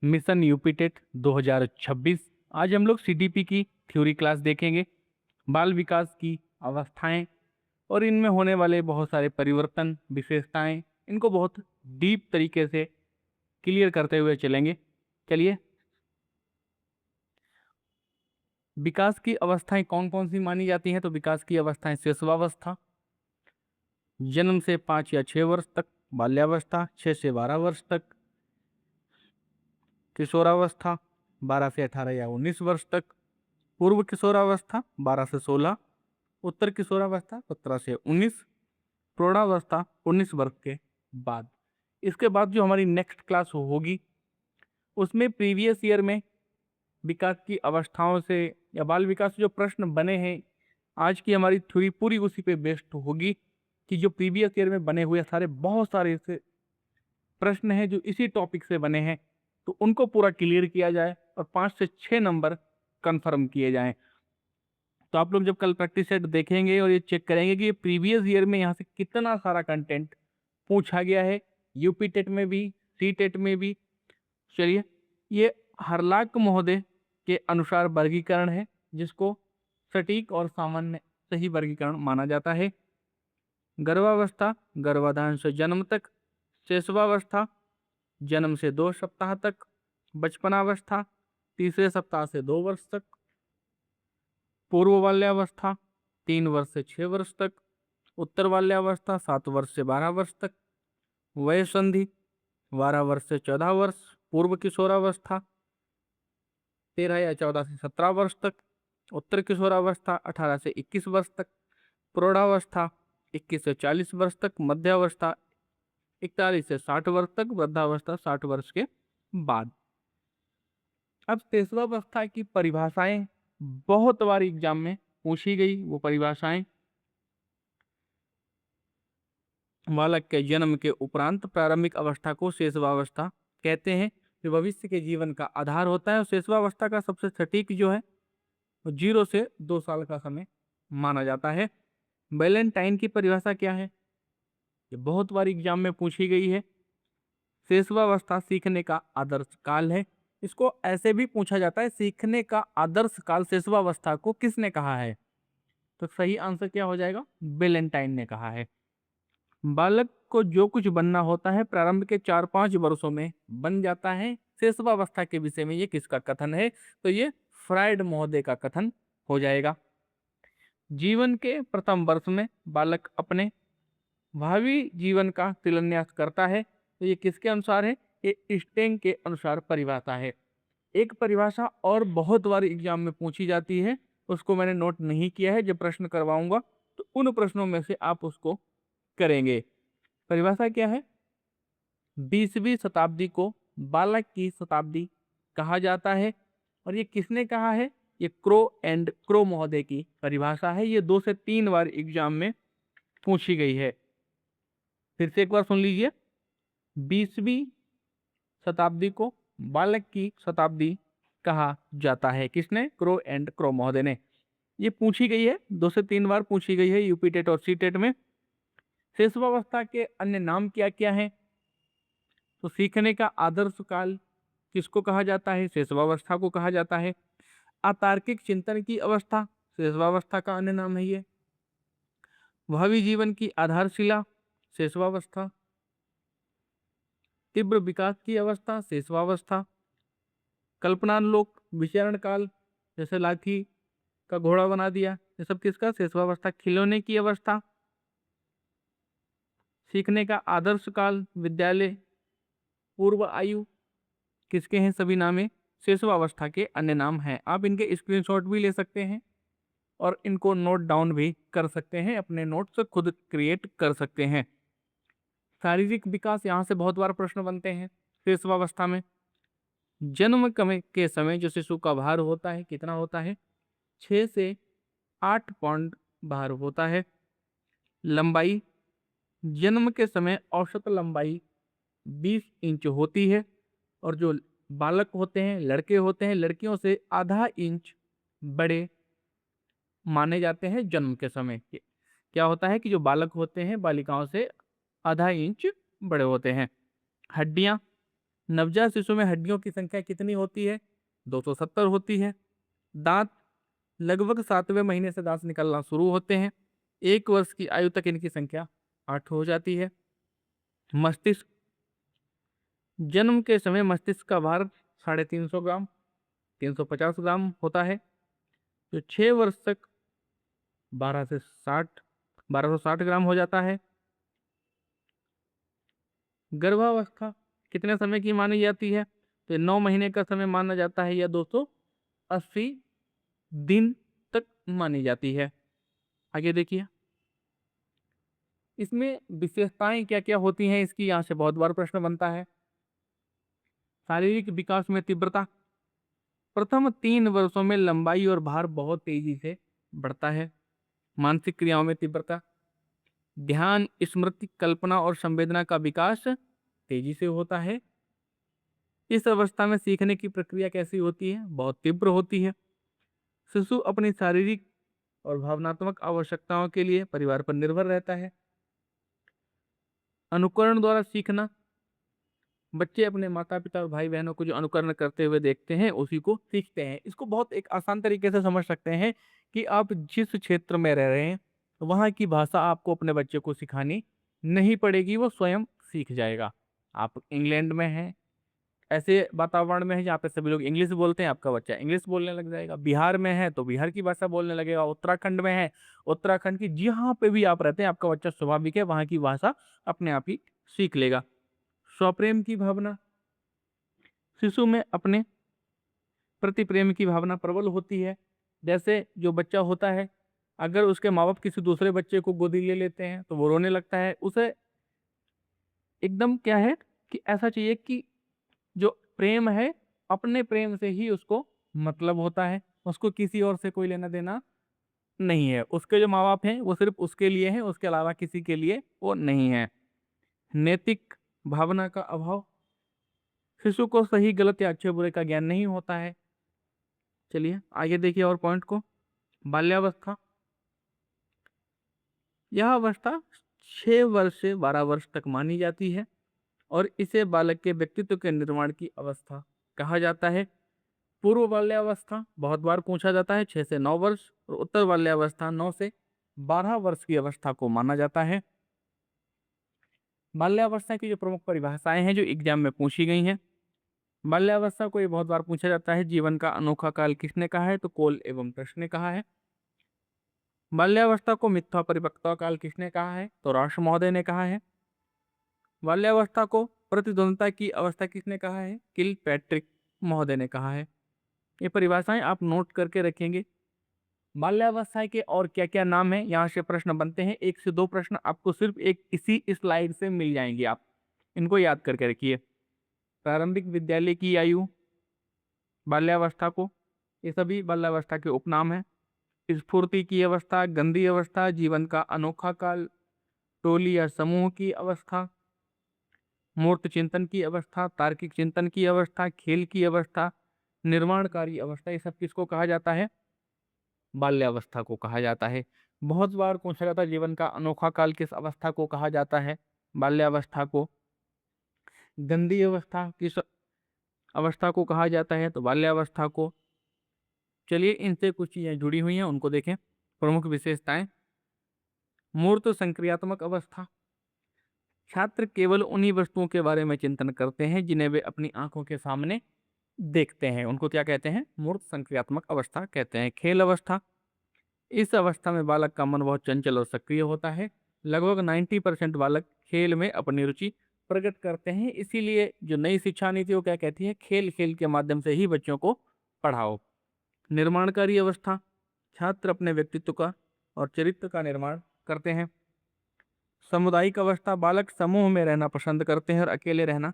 Mission UPTET 2026। आज हम लोग सीडीपी की थ्योरी क्लास देखेंगे, बाल विकास की अवस्थाएं और इनमें होने वाले बहुत सारे परिवर्तन, विशेषताएं, इनको बहुत डीप तरीके से क्लियर करते हुए चलेंगे। चलिए, विकास की अवस्थाएं कौन कौन सी मानी जाती हैं? तो विकास की अवस्थाएं शिशुवावस्था, जन्म से 5 या 6 वर्ष तक, बाल्यावस्था 6 से 12 वर्ष तक, किशोरावस्था 12 से 18 या 19 वर्ष तक, पूर्व किशोरावस्था 12 से 16, उत्तर किशोरावस्था 17 से 19, प्रौढ़ावस्था 19 वर्ष के बाद। इसके बाद जो हमारी नेक्स्ट क्लास होगी उसमें प्रीवियस ईयर में विकास की अवस्थाओं से या बाल विकास से जो प्रश्न बने हैं, आज की हमारी थ्योरी पूरी उसी पे बेस्ड होगी कि जो प्रीवियस ईयर में बने हुए सारे बहुत सारे ऐसे प्रश्न हैं जो इसी टॉपिक से बने हैं, तो उनको पूरा क्लियर किया जाए और 5 से 6 नंबर कंफर्म किए जाएं। तो आप लोग जब कल प्रैक्टिस सेट देखेंगे और ये चेक करेंगे कि ये प्रीवियस ईयर में यहाँ से कितना सारा कंटेंट पूछा गया है, यूपी टेट में भी, सी टेट में भी। चलिए, ये हरलाक महोदय के अनुसार वर्गीकरण है, जिसको सटीक और सामान्य सही वर्गीकरण माना जाता है। गर्भावस्था, गर्भाधान से जन्म तक, शैशवावस्था जन्म से 2 सप्ताह तक, बचपनावस्था तीसरे सप्ताह से 2 वर्ष तक, पूर्व बाल्यावस्था 3 वर्ष से 6 वर्ष तक, उत्तर बाल्यावस्था 7 वर्ष से 12 वर्ष तक, वय संधि 12 वर्ष से 14 वर्ष, पूर्व किशोरावस्था 13 या 14 से 17 वर्ष तक, उत्तर किशोरावस्था 18 से 21 वर्ष तक, प्रौढ़ावस्था 21 से 40 वर्ष तक, मध्यावस्था 41 से 60 वर्ष तक, वृद्धावस्था 60 वर्ष के बाद। अब शैशवावस्था की परिभाषाएं बहुत बार एग्जाम में पूछी गई। वो परिभाषाएं बालक के जन्म के उपरांत प्रारंभिक अवस्था को शैशवावस्था कहते हैं, जो भविष्य के जीवन का आधार होता है। और शैशवावस्था का सबसे सटीक जो है वो 0 से 2 साल का समय माना जाता है। बैलेंटाइन की परिभाषा क्या है? ये बहुत बार एग्जाम में पूछी गई है। शैशवावस्था सीखने का आदर्श काल है। इसको ऐसे भी पूछा जाता है, सीखने का आदर्श काल शैशवावस्था को किसने कहा है? तो सही आंसर क्या हो जाएगा? बैलेंटाइन ने कहा है। बालक को जो कुछ बनना होता है प्रारंभ के 4-5 वर्षों में बन जाता है। शैशवावस्था के विषय में ये किसका कथन है? तो ये फ्रायड महोदय का कथन हो जाएगा। जीवन के प्रथम वर्ष में बालक अपने भावी जीवन का शिलान्यास करता है। तो ये किसके अनुसार है? ये स्टेंग के अनुसार परिभाषा है। एक परिभाषा और बहुत बार एग्जाम में पूछी जाती है, उसको मैंने नोट नहीं किया है, जब प्रश्न करवाऊंगा तो उन प्रश्नों में से आप उसको करेंगे। परिभाषा क्या है? 20वीं शताब्दी को बालक की शताब्दी कहा जाता है। और ये किसने कहा है? ये क्रो एंड क्रो महोदय की परिभाषा है। ये 2 से 3 बार एग्जाम में पूछी गई है। फिर से एक बार सुन लीजिए। 20वीं शताब्दी को बालक की शताब्दी कहा जाता है। किसने? क्रो एंड क्रो महोदय ने। ये पूछी गई है, 2 से 3 बार पूछी गई है यूपी टेट और सी टेट में। शैशवावस्था के अन्य नाम क्या क्या हैं? तो सीखने का आदर्श काल किसको कहा जाता है? शैशवावस्था को कहा जाता है। अतार्किक चिंतन की अवस्था शैशवावस्था का अन्य नाम है ये। भावी जीवन की आधारशिला शैशवावस्था। तीव्र विकास की अवस्था शैशवावस्था। कल्पनालोक विचरण काल, जैसे लाठी का घोड़ा बना दिया, ये सब किसका? शैशवावस्था। खिलौने की अवस्था, सीखने का आदर्श काल, विद्यालय, पूर्व आयु, किसके हैं सभी नामे? शैशवावस्था के अन्य नाम हैं। आप इनके स्क्रीनशॉट भी ले सकते हैं और इनको नोट डाउन भी कर सकते हैं, अपने नोट्स खुद क्रिएट कर सकते हैं। शारीरिक विकास, यहाँ से बहुत बार प्रश्न बनते हैं। शैशवावस्था में जन्म के समय जो शिशु का भार होता है कितना होता है? 6 से 8 पाउंड भार होता है। लंबाई, जन्म के समय औसत लंबाई 20 इंच होती है। और जो बालक होते हैं, लड़के होते हैं, लड़कियों से आधा इंच बड़े माने जाते हैं जन्म के समय के। क्या होता है कि जो बालक होते हैं बालिकाओं से आधा इंच बड़े होते हैं। हड्डियां, नवजात शिशु में हड्डियों की संख्या कितनी होती है? 270 होती है। दांत लगभग 7वें महीने से दांत निकलना शुरू होते हैं। 1 वर्ष की आयु तक इनकी संख्या 8 हो जाती है। मस्तिष्क, जन्म के समय मस्तिष्क का भार 350 ग्राम 350 ग्राम होता है, जो 6 वर्ष तक 1260 ग्राम हो जाता है। गर्भावस्था कितने समय की मानी जाती है? तो 9 महीने का समय माना जाता है या 280 दिन तक मानी जाती है। आगे देखिए, इसमें विशेषताएं क्या क्या होती हैं इसकी, यहाँ से बहुत बार प्रश्न बनता है। शारीरिक विकास में तीव्रता, प्रथम 3 वर्षों में लंबाई और भार बहुत तेजी से बढ़ता है। मानसिक क्रियाओं में तीव्रता, ध्यान, स्मृति, कल्पना और संवेदना का विकास तेजी से होता है। इस अवस्था में सीखने की प्रक्रिया कैसी होती है? बहुत तीव्र होती है। शिशु अपनी शारीरिक और भावनात्मक आवश्यकताओं के लिए परिवार पर निर्भर रहता है। अनुकरण द्वारा सीखना, बच्चे अपने माता पिता और भाई बहनों को जो अनुकरण करते हुए देखते हैं उसी को सीखते हैं। इसको बहुत एक आसान तरीके से समझ सकते हैं कि आप जिस क्षेत्र में रह रहे हैं वहाँ की भाषा आपको अपने बच्चे को सिखानी नहीं पड़ेगी, वो स्वयं सीख जाएगा। आप इंग्लैंड में हैं, ऐसे वातावरण में है जहाँ पे सभी लोग इंग्लिश बोलते हैं, आपका बच्चा इंग्लिश बोलने लग जाएगा। बिहार में है तो बिहार की भाषा बोलने लगेगा। उत्तराखंड में है, उत्तराखंड की जहाँ पे भी आप रहते हैं आपका बच्चा स्वाभाविक है वहाँ की भाषा अपने आप ही सीख लेगा। स्वप्रेम की भावना, शिशु में अपने प्रति प्रेम की भावना प्रबल होती है। जैसे जो बच्चा होता है, अगर उसके माँ बाप किसी दूसरे बच्चे को गोदी ले लेते हैं तो वो रोने लगता है। उसे एकदम क्या है कि ऐसा चाहिए कि जो प्रेम है अपने प्रेम से ही उसको मतलब होता है, उसको किसी और से कोई लेना देना नहीं है। उसके जो माँ बाप हैं वो सिर्फ उसके लिए हैं, उसके अलावा किसी के लिए वो नहीं है। नैतिक भावना का अभाव, शिशु को सही गलत या अच्छे बुरे का ज्ञान नहीं होता है। चलिए आगे देखिए और पॉइंट को। बाल्यावस्था, यह अवस्था 6 वर्ष से 12 वर्ष तक मानी जाती है और इसे बालक के व्यक्तित्व के निर्माण की अवस्था कहा जाता है। पूर्व बाल्यावस्था बहुत बार पूछा जाता है, 6 से 9 वर्ष, और उत्तर बाल्यावस्था 9 से 12 वर्ष की अवस्था को माना जाता है। बाल्यावस्था की जो प्रमुख परिभाषाएं हैं जो एग्जाम में पूछी गई हैं। बाल्यावस्था को ये बहुत बार पूछा जाता है, जीवन का अनोखा काल किसने कहा है? तो कोल एवं प्रश्न ने कहा है। बाल्यावस्था को मिथ्या परिपक्वता काल किसने कहा है? तो राष्ट्र महोदय ने कहा है। बाल्यावस्था को प्रतिद्वंदता की अवस्था किसने कहा है? किल पैट्रिक महोदय ने कहा है। ये परिभाषाएं आप नोट करके रखेंगे। बाल्यावस्था के और क्या क्या नाम है, यहाँ से प्रश्न बनते हैं। 1 से 2 प्रश्न आपको सिर्फ एक इसी स्लाइड से मिल जाएंगे, आप इनको याद करके रखिए। प्रारंभिक विद्यालय की आयु, बाल्यावस्था को, ये सभी बाल्यावस्था के उपनाम हैं। स्फूर्ति की अवस्था, गंदी अवस्था, जीवन का अनोखा काल, टोली या समूह की अवस्था, मूर्त चिंतन की अवस्था, तार्किक चिंतन की अवस्था, खेल की अवस्था, निर्माणकारी अवस्था, ये सब किसको कहा जाता है? बाल्यावस्था को कहा जाता है। बहुत बार पूछा जाता है जीवन का अनोखा काल किस अवस्था को कहा जाता है? बाल्यावस्था को। गंदी अवस्था किस अवस्था को कहा जाता है? तो बाल्यावस्था को। चलिए इनसे कुछ चीजें जुड़ी हुई हैं उनको देखें। प्रमुख विशेषताएं। मूर्त संक्रियात्मक अवस्था, छात्र केवल उन्हीं वस्तुओं के बारे में चिंतन करते हैं जिन्हें वे अपनी आंखों के सामने देखते हैं, उनको क्या कहते हैं? मूर्त संक्रियात्मक अवस्था कहते हैं। खेल अवस्था, इस अवस्था में बालक का मन बहुत चंचल और सक्रिय होता है। लगभग 90% बालक खेल में अपनी रुचि प्रकट करते हैं। इसीलिए जो नई शिक्षा नीति वो क्या कहती है? खेल खेल के माध्यम से ही बच्चों को पढ़ाओ। निर्माणकारी अवस्था, छात्र अपने व्यक्तित्व का और चरित्र का निर्माण करते हैं। सामुदायिक अवस्था, बालक समूह में रहना पसंद करते हैं और अकेले रहना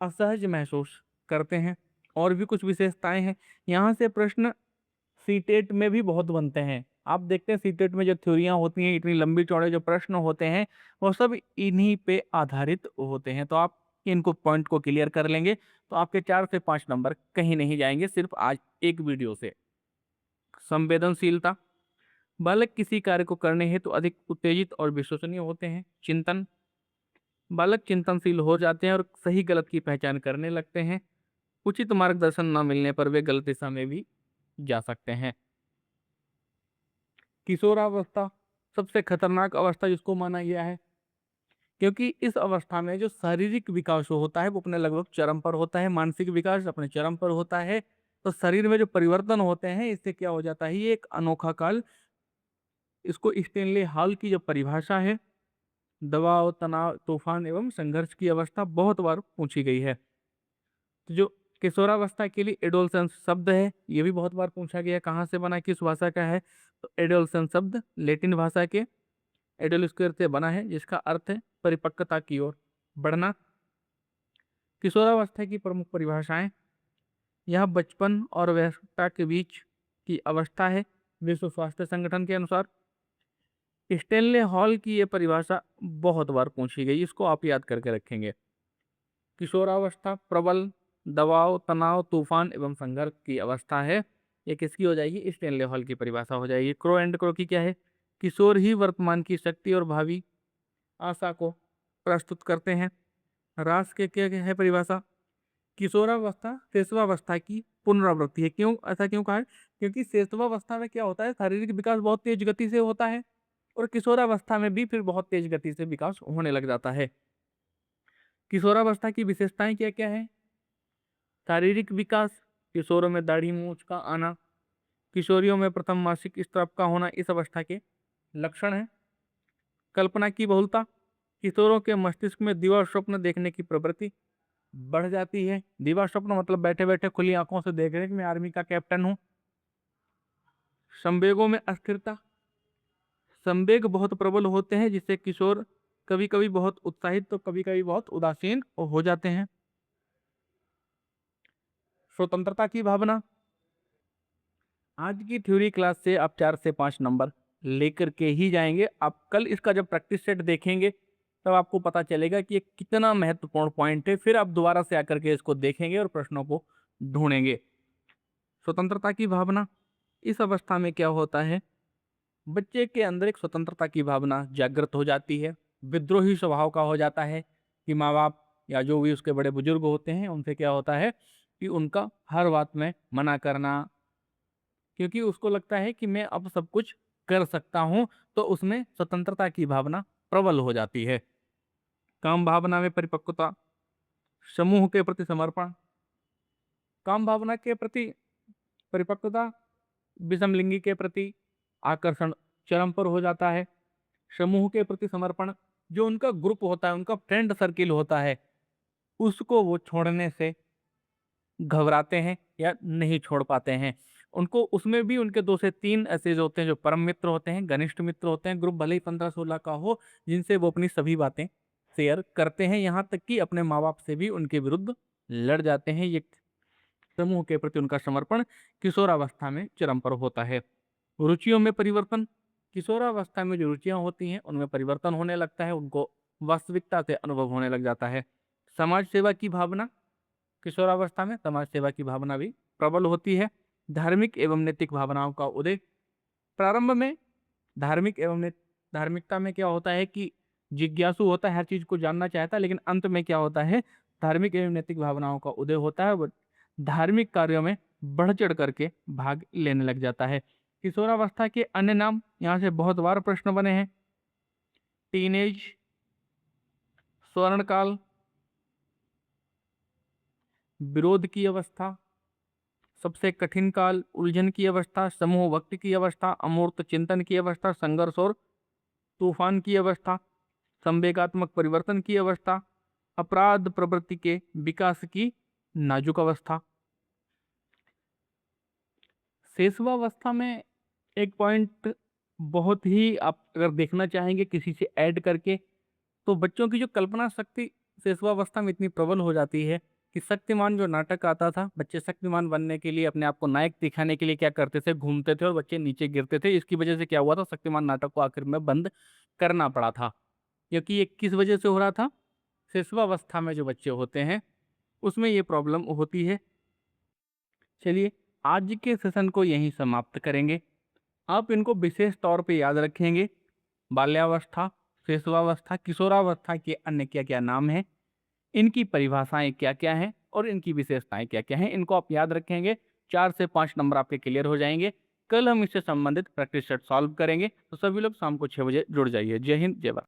असहज महसूस करते हैं। और भी कुछ विशेषताएं हैं। यहाँ से प्रश्न सीटेट में भी बहुत बनते हैं। आप देखते हैं सीटेट में जो थ्योरियां होती हैं, इतनी लंबी चौड़े जो प्रश्न होते हैं वो सब इन्हीं पे आधारित होते हैं। तो आप इनको पॉइंट को क्लियर कर लेंगे तो आपके 4 से 5 नंबर कहीं नहीं जाएंगे सिर्फ आज एक वीडियो से। संवेदनशीलता, बालक किसी कार्य को करने हेतु अधिक उत्तेजित और विश्वसनीय होते हैं। चिंतन, बालक चिंतनशील हो जाते हैं और सही गलत की पहचान करने लगते हैं। उचित मार्गदर्शन न मिलने पर वे गलत दिशा में भी जा सकते हैं। किशोरावस्था सबसे खतरनाक अवस्था जिसको माना गया है, क्योंकि इस अवस्था में जो शारीरिक विकास होता है वो अपने लगभग चरम पर होता है, मानसिक विकास अपने चरम पर होता है। तो शरीर में जो परिवर्तन होते हैं इससे क्या हो जाता है, ये एक अनोखा काल। इसको स्टेनले हॉल की जो परिभाषा है, दबाव, तनाव, तूफान एवं संघर्ष की अवस्था, बहुत बार पूछी गई है। तो जो किशोरावस्था के लिए एडोलसेंस शब्द है, ये भी बहुत बार पूछा गया है, कहाँ से बना, किस भाषा का है। तो एडोलसेंस शब्द लैटिन भाषा के एडोल स्क्वायर से बना है, जिसका अर्थ है परिपक्वता की ओर बढ़ना। किशोरावस्था की प्रमुख परिभाषाएं, यह बचपन और वयस्कता के बीच की अवस्था है विश्व स्वास्थ्य संगठन के अनुसार। स्टेनले हॉल की ये परिभाषा बहुत बार पूछी गई, इसको आप याद करके रखेंगे। किशोरावस्था प्रबल दबाव, तनाव, तूफान एवं संघर्ष की अवस्था है। ये किसकी हो जाएगी, स्टेनले हॉल की परिभाषा हो जाएगी। क्रो एंड क्रो की क्या है, किशोर ही वर्तमान की शक्ति और भावी आशा को प्रस्तुत करते हैं। रास के क्या है परिभाषा, किशोरावस्था शैशवावस्था की पुनरावृत्ति है। क्यों ऐसा क्यों कहा है, क्योंकि शैशवावस्था में क्या होता है, शारीरिक विकास बहुत तेज गति से होता है और किशोरावस्था में भी फिर बहुत तेज गति से विकास होने लग जाता है। किशोरावस्था की विशेषताएं क्या क्या है, शारीरिक विकास, किशोरों में दाढ़ी मूंछ का आना, किशोरियों में प्रथम मासिक स्राव का होना इस अवस्था के लक्षण है। कल्पना की बहुलता, किशोरों के मस्तिष्क में दिवा स्वप्न देखने की प्रवृत्ति बढ़ जाती है। दिवा स्वप्न मतलब बैठे बैठे खुली आंखों से देख रहे हैं कि मैं आर्मी का कैप्टन हूं। संवेगों में अस्थिरता, संवेग बहुत प्रबल होते हैं जिससे किशोर कभी कभी बहुत उत्साहित तो कभी कभी बहुत उदासीन हो जाते हैं। स्वतंत्रता की भावना, आज की थ्योरी क्लास से आप 4 से 5 नंबर लेकर के ही जाएंगे। आप कल इसका जब प्रैक्टिस सेट देखेंगे तब आपको पता चलेगा कि ये कितना महत्वपूर्ण पॉइंट है। फिर आप दोबारा से आकर के इसको देखेंगे और प्रश्नों को ढूंढेंगे। स्वतंत्रता की भावना, इस अवस्था में क्या होता है, बच्चे के अंदर एक स्वतंत्रता की भावना जागृत हो जाती है। विद्रोही स्वभाव का हो जाता है कि माँ बाप या जो भी उसके बड़े बुजुर्ग होते हैं उनसे क्या होता है कि उनका हर बात में मना करना, क्योंकि उसको लगता है कि मैं अब सब कुछ कर सकता हूं। तो उसमें स्वतंत्रता की भावना प्रबल हो जाती है। काम भावना में परिपक्वता, समूह के प्रति समर्पण, काम भावना के प्रति परिपक्वता, विषम लिंगी के प्रति आकर्षण चरम पर हो जाता है। समूह के प्रति समर्पण, जो उनका ग्रुप होता है, उनका फ्रेंड सर्किल होता है, उसको वो छोड़ने से घबराते हैं या नहीं छोड़ पाते हैं। उनको उसमें भी उनके 2 से 3 ऐसे जो होते हैं जो परम मित्र होते हैं, घनिष्ठ मित्र होते हैं। ग्रुप भले ही 15-16 का हो, जिनसे वो अपनी सभी बातें शेयर करते हैं, यहाँ तक कि अपने माँ बाप से भी उनके विरुद्ध लड़ जाते हैं। ये समूह के प्रति उनका समर्पण किशोरावस्था में चरम पर होता है। रुचियों में परिवर्तन, किशोरावस्था में जो रुचियां होती हैं उनमें परिवर्तन होने लगता है, उनको वास्तविकता से अनुभव होने लग जाता है। समाज सेवा की भावना, किशोरावस्था में समाज सेवा की भावना भी प्रबल होती है। धार्मिक एवं नैतिक भावनाओं का उदय, प्रारंभ में धार्मिक एवं धार्मिकता में क्या होता है कि जिज्ञासु होता है, हर चीज को जानना चाहता है, लेकिन अंत में क्या होता है, धार्मिक एवं नैतिक भावनाओं का उदय होता है। वो धार्मिक कार्यों में बढ़ चढ़ करके भाग लेने लग जाता है। किशोरावस्था के अन्य नाम यहाँ से बहुत बार प्रश्न बने हैं, टीनेज, स्वर्णकाल, विरोध की अवस्था, सबसे कठिन काल, उलझन की अवस्था, समूह भक्ति की अवस्था, अमूर्त चिंतन की अवस्था, संघर्ष और तूफान की अवस्था, संवेगात्मक परिवर्तन की अवस्था, अपराध प्रवृत्ति के विकास की नाजुक अवस्था। शेषवावस्था में एक पॉइंट बहुत ही आप अगर देखना चाहेंगे किसी से ऐड करके, तो बच्चों की जो कल्पना शक्ति शेषवावस्था में इतनी प्रबल हो जाती है कि शक्तिमान जो नाटक आता था, बच्चे शक्तिमान बनने के लिए अपने आप को नायक दिखाने के लिए क्या करते थे, घूमते थे और बच्चे नीचे गिरते थे। इसकी वजह से क्या हुआ था, शक्तिमान नाटक को आखिर में बंद करना पड़ा था। क्योंकि ये किस वजह से हो रहा था, शेषवावस्था में जो बच्चे होते हैं उसमें ये प्रॉब्लम होती है। चलिए आज के सेशन को यहीं समाप्त करेंगे। आप इनको विशेष तौर पे याद रखेंगे, बाल्यावस्था, शेषवावस्था, किशोरावस्था के अन्य क्या-क्या नाम हैं, इनकी परिभाषाएँ क्या-क्या हैं और इनकी विशेषताएँ क्या-क्या हैं, इनको आप याद रखेंगे, 4 से 5 नंबर आपके क्लियर हो जाएँगे। कल हम इससे संबंधित प्रैक्टिस सेट सॉल्व करेंगे, तो सभी लोग शाम को 6 बजे जुड़ जाइए। जय हिंद, जय भारत।